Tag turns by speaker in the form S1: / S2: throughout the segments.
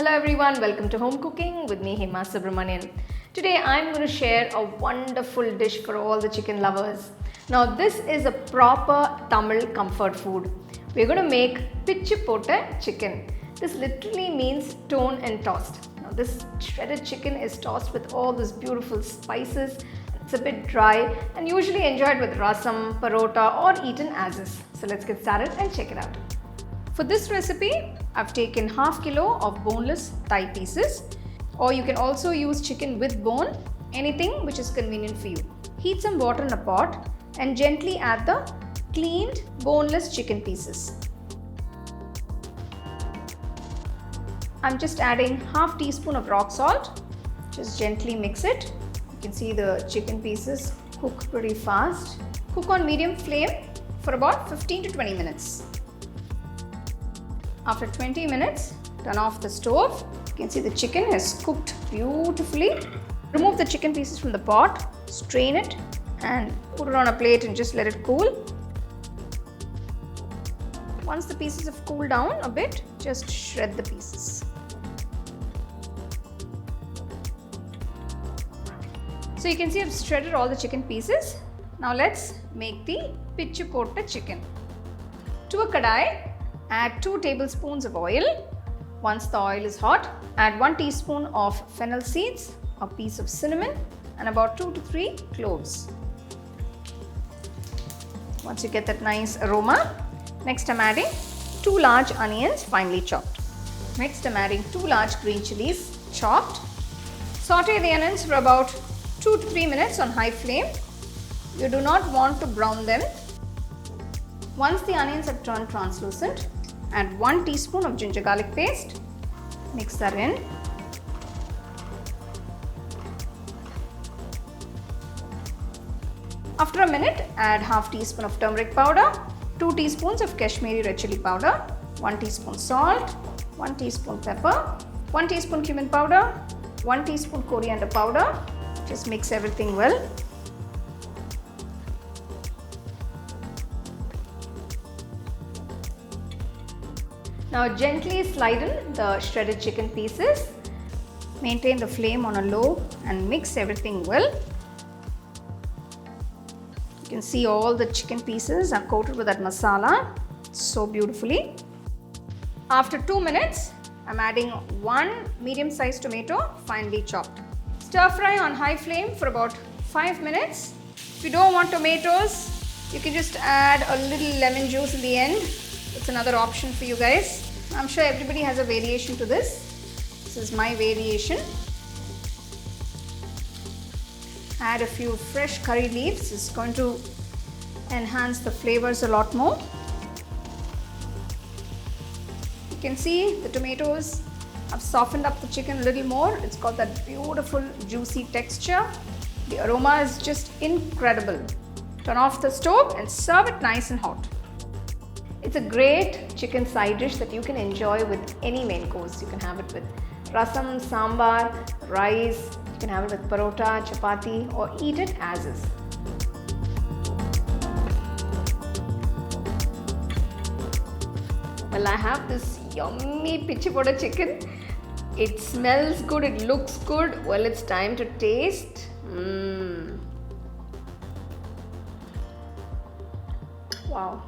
S1: Hello everyone, welcome to Home Cooking with me Hema Subramanian. Today I'm going to share a wonderful dish for all the chicken lovers. Now this is a proper Tamil comfort food. We're going to make Pichi Potta Chicken. This literally means torn and tossed. Now this shredded chicken is tossed with all these beautiful spices. It's a bit dry and usually enjoyed with rasam, parota or eaten as is. So let's get started and check it out. For this recipe, I've taken half kilo of boneless thigh pieces, or you can also use chicken with bone, anything which is convenient for you. Heat some water in a pot and gently add the cleaned boneless chicken pieces. I'm just adding half teaspoon of rock salt. Just gently mix it. You can see the chicken pieces cook pretty fast. Cook on medium flame for about 15 to 20 minutes. After 20 minutes, turn off the stove. You can see the chicken has cooked beautifully. Remove the chicken pieces from the pot, strain it and put it on a plate and just let it cool. Once the pieces have cooled down a bit, just shred the pieces. So you can see I've shredded all the chicken pieces. Now let's make the Pichi Potta Chicken. To a kadai, add 2 tablespoons of oil. Once the oil is hot, add 1 teaspoon of fennel seeds, a piece of cinnamon and about 2 to 3 cloves. Once you get that nice aroma, next I'm adding 2 large onions finely chopped. Next I'm adding 2 large green chilies chopped. Saute the onions for about 2 to 3 minutes on high flame. You do not want to brown them. Once the onions have turned translucent, add 1 teaspoon of ginger garlic paste. Mix that in. After a minute, add half teaspoon of turmeric powder, 2 teaspoons of Kashmiri red chili powder, 1 teaspoon salt, 1 teaspoon pepper, 1 teaspoon cumin powder, 1 teaspoon coriander powder. Just mix everything well. Now gently slide in the shredded chicken pieces. Maintain the flame on a low and mix everything well. You can see all the chicken pieces are coated with that masala so beautifully. After 2 minutes, I'm adding 1 medium-sized tomato finely chopped. Stir fry on high flame for about 5 minutes. If you don't want tomatoes, you can just add a little lemon juice in the end. It's another option for you guys. I'm sure everybody has a variation to this. This is my variation. Add a few fresh curry leaves. It's going to enhance the flavors a lot more. You can see the tomatoes have softened up the chicken a little more. It's got that beautiful juicy texture. The aroma is just incredible. Turn off the stove and serve it nice and hot. It's a great chicken side dish that you can enjoy with any main course. You can have it with rasam, sambar, rice. You can have it with parota, chapati or eat it as is. Well, I have this yummy Pichi Potta chicken. It smells good, it looks good. Well, it's time to taste. Wow.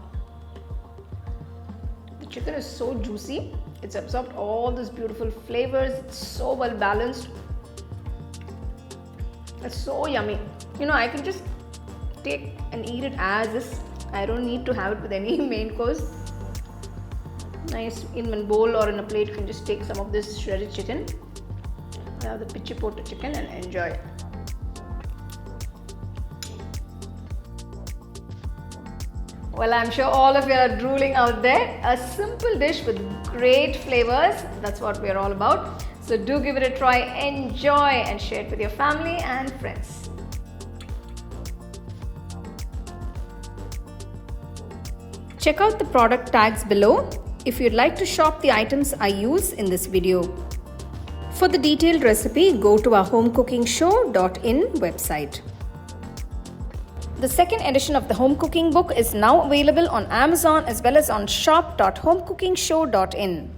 S1: The chicken is so juicy. It's absorbed all these beautiful flavors. It's so well balanced. It's so yummy. You know, I can just take and eat it as is. I don't need to have it with any main course. Nice in one bowl or in a plate, you can just take some of this shredded chicken. Have the Pichi Potta chicken and enjoy it. Well, I'm sure all of you are drooling out there. A simple dish with great flavors. That's what we're all about. So do give it a try, enjoy and share it with your family and friends. Check out the product tags below if you'd like to shop the items I use in this video. For the detailed recipe, go to our HomeCookingShow.in website. The second edition of the home cooking book is now available on Amazon as well as on shop.homecookingshow.in.